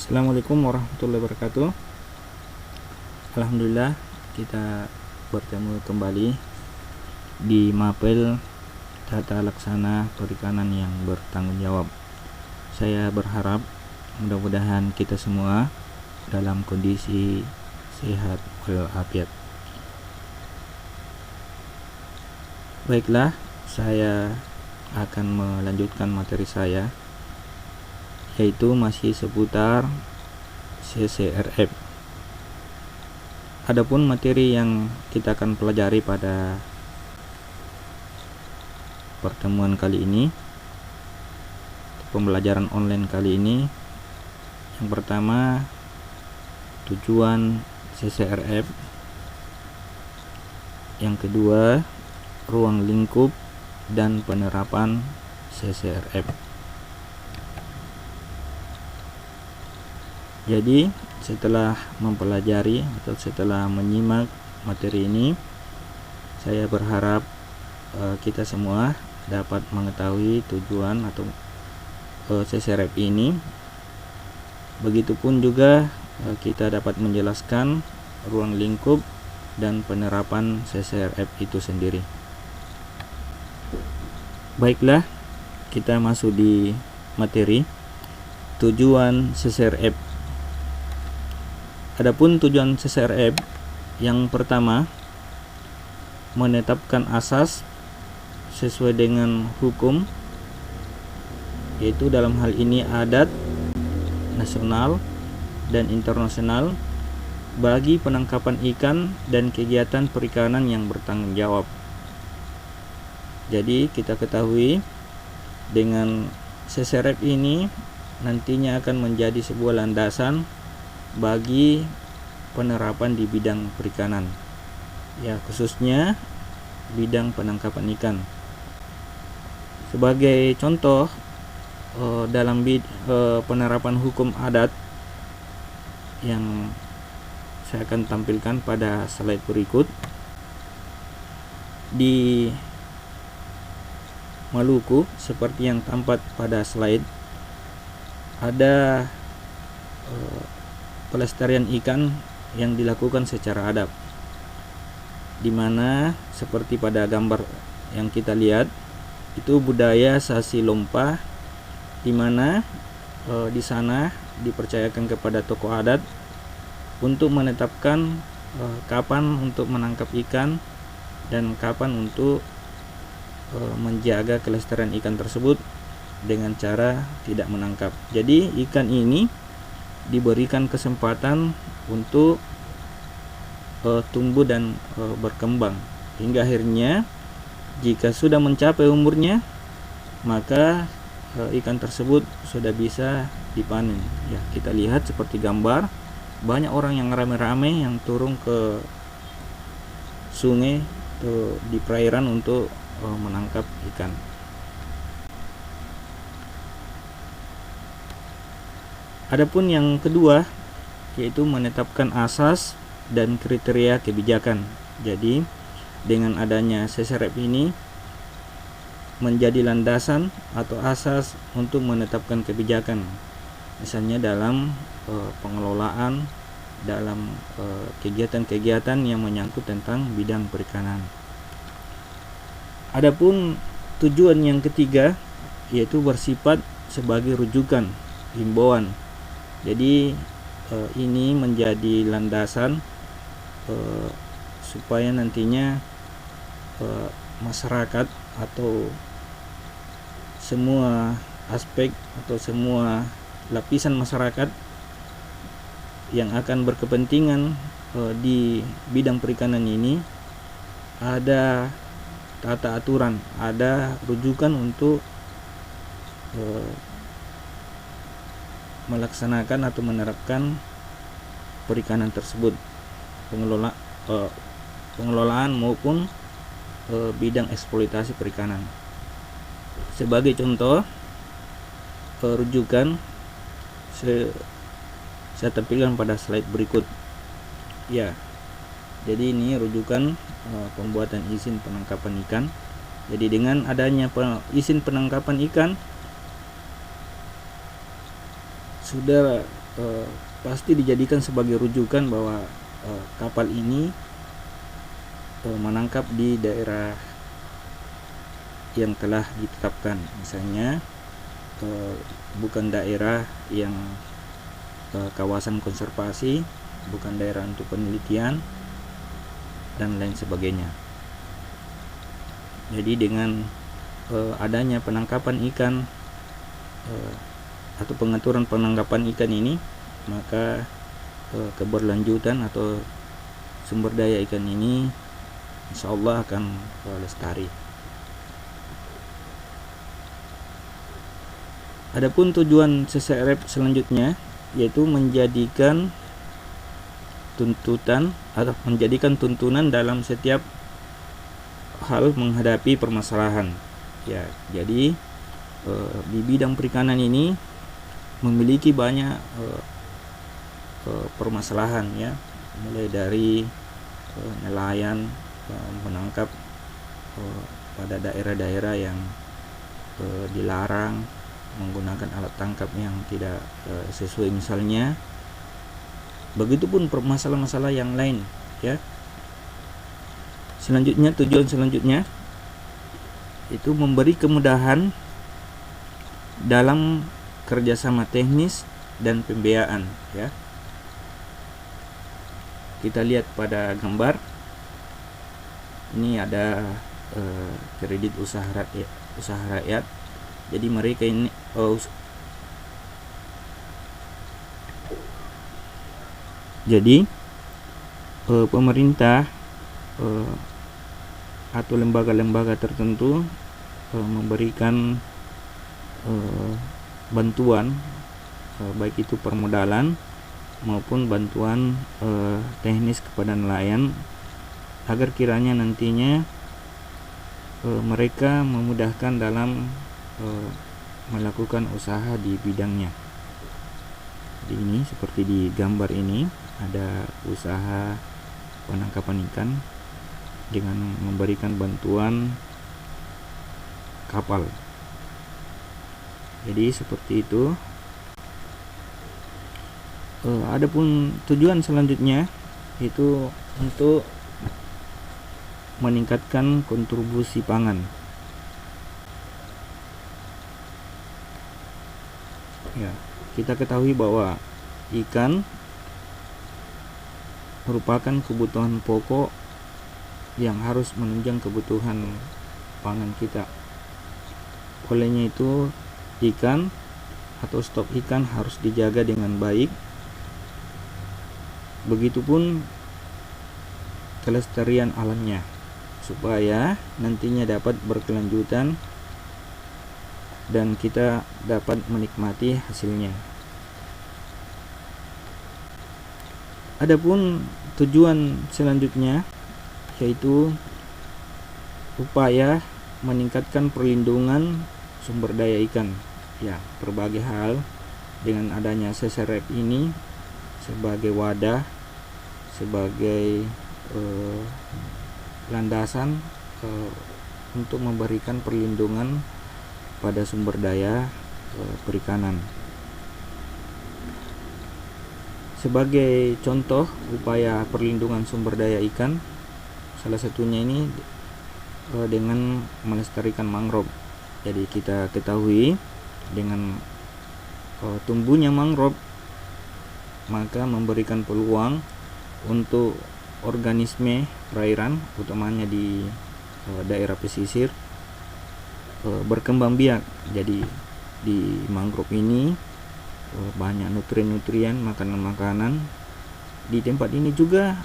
Assalamualaikum warahmatullahi wabarakatuh. Alhamdulillah kita bertemu kembali di Mapel Tata Laksana Perikanan yang bertanggung jawab. Saya berharap mudah-mudahan kita semua dalam kondisi sehat walafiat. Baiklah, saya akan melanjutkan materi saya, yaitu masih seputar CCRF. Adapun materi yang kita akan pelajari pada pertemuan kali ini, pembelajaran online kali ini, yang pertama tujuan CCRF, yang kedua ruang lingkup dan penerapan CCRF. Jadi setelah mempelajari atau setelah menyimak materi ini, saya berharap kita semua dapat mengetahui tujuan atau CCRF ini. Begitupun juga kita dapat menjelaskan ruang lingkup dan penerapan CCRF itu sendiri. Baiklah, kita masuk di materi tujuan CCRF. Adapun tujuan CCRF yang pertama, menetapkan asas sesuai dengan hukum, yaitu dalam hal ini adat nasional dan internasional bagi penangkapan ikan dan kegiatan perikanan yang bertanggung jawab. Jadi kita ketahui dengan CCRF ini nantinya akan menjadi sebuah landasan bagi penerapan di bidang perikanan, ya khususnya bidang penangkapan ikan. Sebagai contoh dalam penerapan hukum adat yang saya akan tampilkan pada slide berikut, di Maluku seperti yang tampak pada slide, ada pelestarian ikan yang dilakukan secara adat, di mana seperti pada gambar yang kita lihat itu budaya Sasi Lompa, di mana di sana dipercayakan kepada tokoh adat untuk menetapkan kapan untuk menangkap ikan dan kapan untuk menjaga kelestarian ikan tersebut dengan cara tidak menangkap. Jadi ikan ini diberikan kesempatan untuk tumbuh dan berkembang hingga akhirnya jika sudah mencapai umurnya, maka ikan tersebut sudah bisa dipanen. Ya, kita lihat seperti gambar, banyak orang yang rame-rame yang turun ke sungai atau di perairan untuk menangkap ikan. Adapun yang kedua, yaitu menetapkan asas dan kriteria kebijakan. Jadi dengan adanya CCRF ini menjadi landasan atau asas untuk menetapkan kebijakan, misalnya dalam pengelolaan, dalam kegiatan-kegiatan yang menyangkut tentang bidang perikanan. Adapun tujuan yang ketiga, yaitu bersifat sebagai rujukan, himbauan. Jadi ini menjadi landasan supaya nantinya masyarakat atau semua aspek atau semua lapisan masyarakat yang akan berkepentingan di bidang perikanan ini ada tata aturan, ada rujukan untuk melaksanakan atau menerapkan perikanan tersebut, pengelolaan maupun bidang eksploitasi perikanan. Sebagai contoh rujukan saya tampilkan pada slide berikut. Ya, jadi ini rujukan pembuatan izin penangkapan ikan. Jadi dengan adanya izin penangkapan ikan sudah pasti dijadikan sebagai rujukan bahwa kapal ini menangkap di daerah yang telah ditetapkan, misalnya bukan daerah yang kawasan konservasi, bukan daerah untuk penelitian dan lain sebagainya. Jadi dengan adanya penangkapan ikan atau pengaturan penangkapan ikan ini, maka keberlanjutan atau sumber daya ikan ini insya Allah akan lestari. Adapun tujuan CSRF selanjutnya yaitu menjadikan tuntutan atau menjadikan tuntunan dalam setiap hal menghadapi permasalahan. Ya, jadi di bidang perikanan ini memiliki banyak permasalahan, ya, mulai dari nelayan menangkap pada daerah-daerah yang dilarang menggunakan alat tangkap yang tidak sesuai misalnya. Begitupun masalah-masalah yang lain, ya. Selanjutnya, tujuan selanjutnya itu memberi kemudahan dalam kerjasama teknis dan pembiayaan, ya. Kita lihat pada gambar ini ada kredit usaha rakyat. Jadi mereka ini pemerintah atau lembaga-lembaga tertentu memberikan bantuan baik itu permodalan maupun bantuan teknis kepada nelayan agar kiranya nantinya mereka memudahkan dalam melakukan usaha di bidangnya. Jadi ini seperti di gambar ini ada usaha penangkapan ikan dengan memberikan bantuan kapal. Jadi seperti itu. Adapun tujuan selanjutnya itu untuk meningkatkan kontribusi pangan. Ya, kita ketahui bahwa ikan merupakan kebutuhan pokok yang harus menunjang kebutuhan pangan kita. Olehnya itu ikan atau stok ikan harus dijaga dengan baik. Begitupun kelestarian alamnya supaya nantinya dapat berkelanjutan dan kita dapat menikmati hasilnya. Adapun tujuan selanjutnya yaitu upaya meningkatkan perlindungan sumber daya ikan. Ya, berbagai hal dengan adanya CSRF ini sebagai wadah, sebagai landasan untuk memberikan perlindungan pada sumber daya perikanan. Sebagai contoh upaya perlindungan sumber daya ikan, salah satunya ini dengan melestarikan mangrove. Jadi kita ketahui dengan tumbuhnya mangrove maka memberikan peluang untuk organisme perairan utamanya di daerah pesisir berkembang biak. Jadi di mangrove ini banyak nutrien-nutrien, makanan-makanan. Di tempat ini juga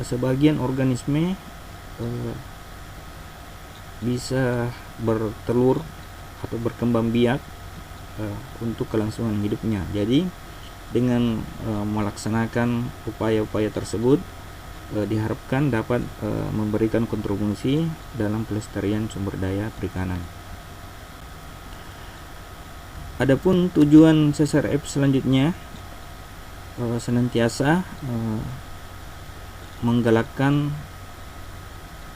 sebagian organisme bisa bertelur atau berkembang biak untuk kelangsungan hidupnya. Jadi dengan melaksanakan upaya-upaya tersebut diharapkan dapat memberikan kontribusi dalam pelestarian sumber daya perikanan. Adapun tujuan CSRF selanjutnya senantiasa menggalakkan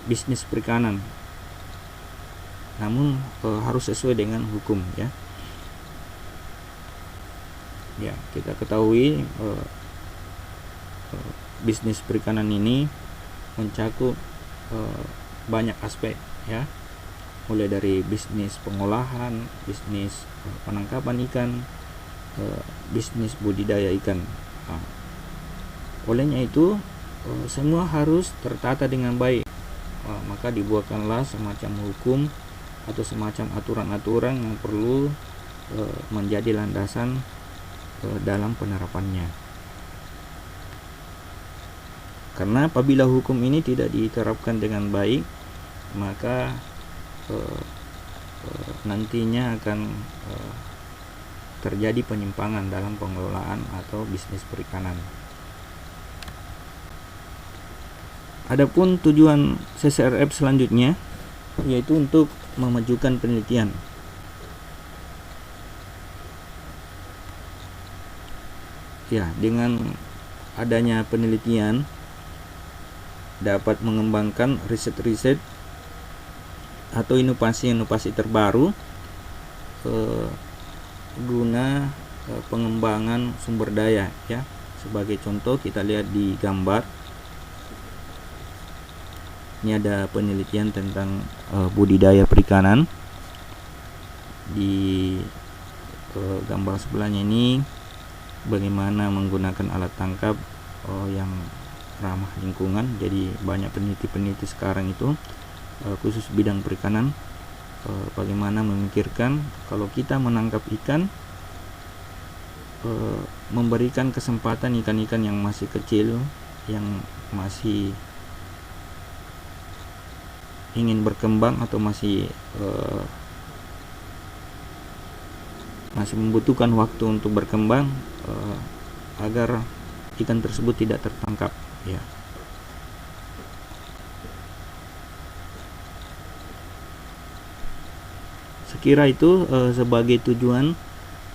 bisnis perikanan, namun harus sesuai dengan hukum, ya. Ya, kita ketahui bisnis perikanan ini mencakup banyak aspek, ya, mulai dari bisnis pengolahan, bisnis penangkapan ikan, bisnis budidaya ikan. Olehnya itu semua harus tertata dengan baik. Maka dibuatkanlah semacam hukum atau semacam aturan-aturan yang perlu menjadi landasan dalam penerapannya. Karena apabila hukum ini tidak diterapkan dengan baik, maka nantinya akan terjadi penyimpangan dalam pengelolaan atau bisnis perikanan. Adapun tujuan CSRF selanjutnya yaitu untuk memajukan penelitian. Ya, dengan adanya penelitian dapat mengembangkan riset-riset atau inovasi-inovasi terbaru guna pengembangan sumber daya, ya. Sebagai contoh kita lihat di gambar. Ini ada penelitian tentang budidaya perikanan. Di gambar sebelahnya ini bagaimana menggunakan alat tangkap yang ramah lingkungan. Jadi banyak peneliti-peneliti sekarang itu khusus bidang perikanan bagaimana memikirkan kalau kita menangkap ikan, memberikan kesempatan ikan-ikan yang masih kecil, yang masih ingin berkembang atau masih membutuhkan waktu untuk berkembang, agar ikan tersebut tidak tertangkap, ya. Sekira itu sebagai tujuan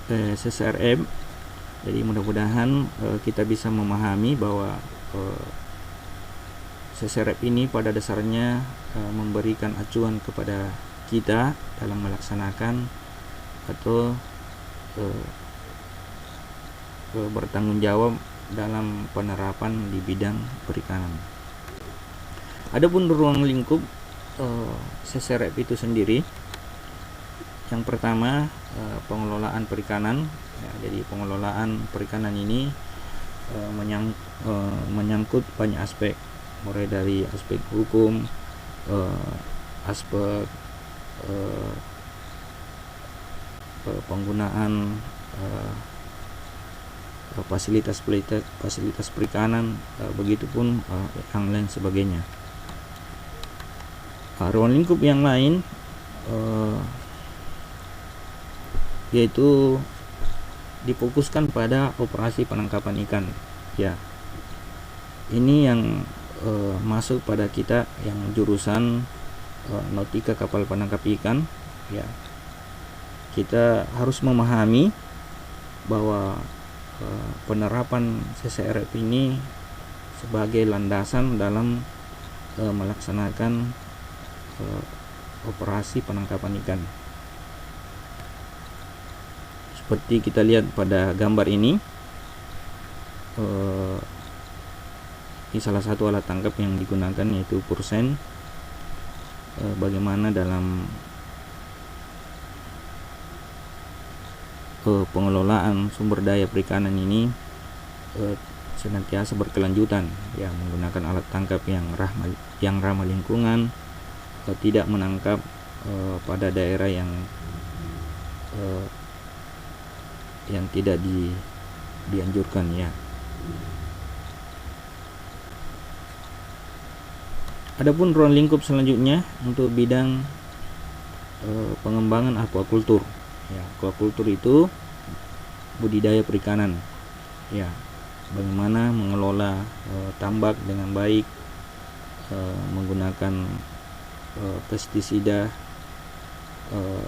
CSRF. Jadi mudah-mudahan kita bisa memahami bahwa CSRF ini pada dasarnya memberikan acuan kepada kita dalam melaksanakan atau bertanggung jawab dalam penerapan di bidang perikanan. Adapun ruang lingkup CSRF itu sendiri, yang pertama pengelolaan perikanan, ya. Jadi pengelolaan perikanan ini menyangkut banyak aspek, mulai dari aspek hukum, aspek penggunaan fasilitas perikanan, begitupun yang lain sebagainya. Ruang lingkup yang lain yaitu difokuskan pada operasi penangkapan ikan, ya. Ini yang masuk pada kita yang jurusan nautika kapal penangkap ikan, ya. Kita harus memahami bahwa penerapan CSRF ini sebagai landasan dalam melaksanakan operasi penangkapan ikan. Seperti kita lihat pada gambar ini, ini salah satu alat tangkap yang digunakan yaitu pursen. Bagaimana dalam pengelolaan sumber daya perikanan ini senantiasa berkelanjutan, ya, menggunakan alat tangkap yang ramah lingkungan, tidak menangkap pada daerah yang tidak dianjurkan, ya. Adapun ruang lingkup selanjutnya untuk bidang pengembangan aquacultur, ya. Aquacultur itu budidaya perikanan, ya. Bagaimana mengelola tambak dengan baik, menggunakan pestisida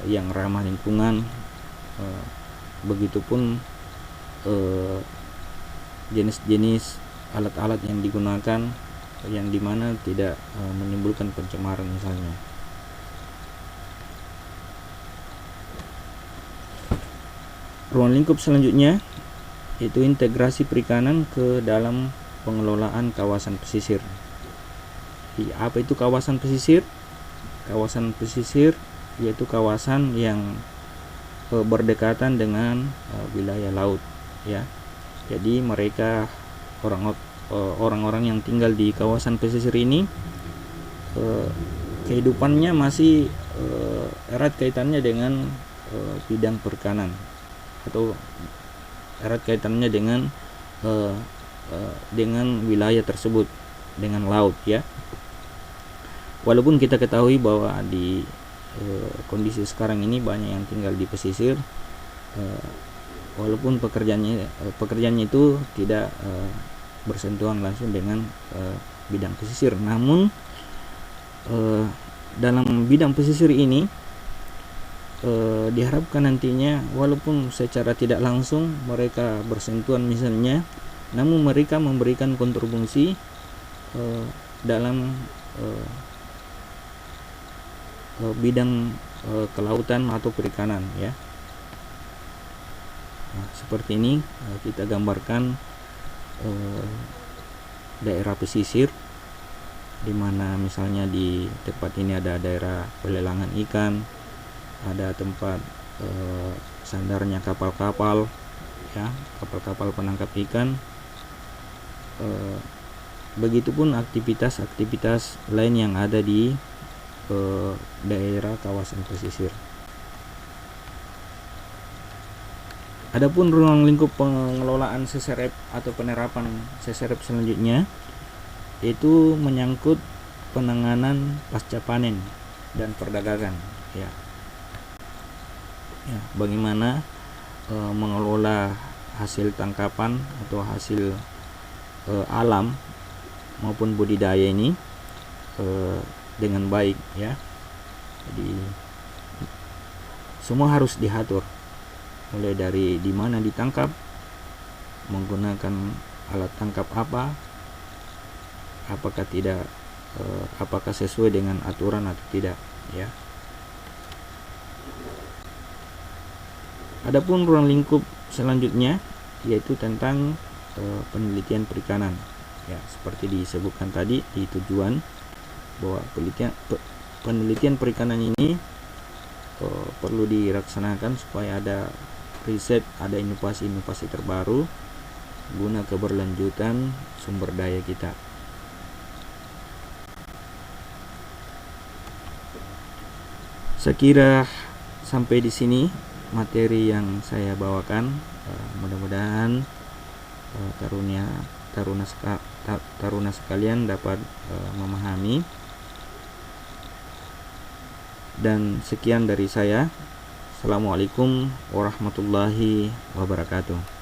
yang ramah lingkungan, begitupun jenis-jenis alat-alat yang digunakan yang dimana tidak menimbulkan pencemaran misalnya. Ruang lingkup selanjutnya yaitu integrasi perikanan ke dalam pengelolaan kawasan pesisir. Apa itu kawasan pesisir? Kawasan pesisir yaitu kawasan yang berdekatan dengan wilayah laut, ya. Jadi mereka orang-orang yang tinggal di kawasan pesisir ini kehidupannya masih erat kaitannya dengan bidang perikanan, atau erat kaitannya dengan wilayah tersebut, dengan laut, ya. Walaupun kita ketahui bahwa di kondisi sekarang ini banyak yang tinggal di pesisir, walaupun pekerjaannya itu tidak bersentuhan langsung dengan bidang pesisir, namun dalam bidang pesisir ini diharapkan nantinya walaupun secara tidak langsung mereka bersentuhan misalnya, namun mereka memberikan kontribusi dalam bidang kelautan atau perikanan, ya. Nah, seperti ini kita gambarkan daerah pesisir, di mana misalnya di tempat ini ada daerah pelelangan ikan, ada tempat sandarnya kapal-kapal, ya, kapal-kapal penangkap ikan. Begitupun aktivitas-aktivitas lain yang ada di daerah kawasan pesisir. Adapun ruang lingkup pengelolaan seserep atau penerapan seserep selanjutnya itu menyangkut penanganan pasca panen dan perdagangan, ya. Bagaimana mengelola hasil tangkapan atau hasil alam maupun budidaya ini dengan baik, ya. Jadi semua harus diatur, mulai dari di mana ditangkap, menggunakan alat tangkap apa, apakah sesuai dengan aturan atau tidak, ya. Adapun ruang lingkup selanjutnya yaitu tentang penelitian perikanan, ya, seperti disebutkan tadi di tujuan, bahwa penelitian perikanan ini perlu dilaksanakan supaya ada riset, ada inovasi-inovasi terbaru guna keberlanjutan sumber daya kita. Saya kira sampai di sini materi yang saya bawakan. Mudah-mudahan taruna sekalian dapat memahami. Dan sekian dari saya. Assalamualaikum warahmatullahi wabarakatuh.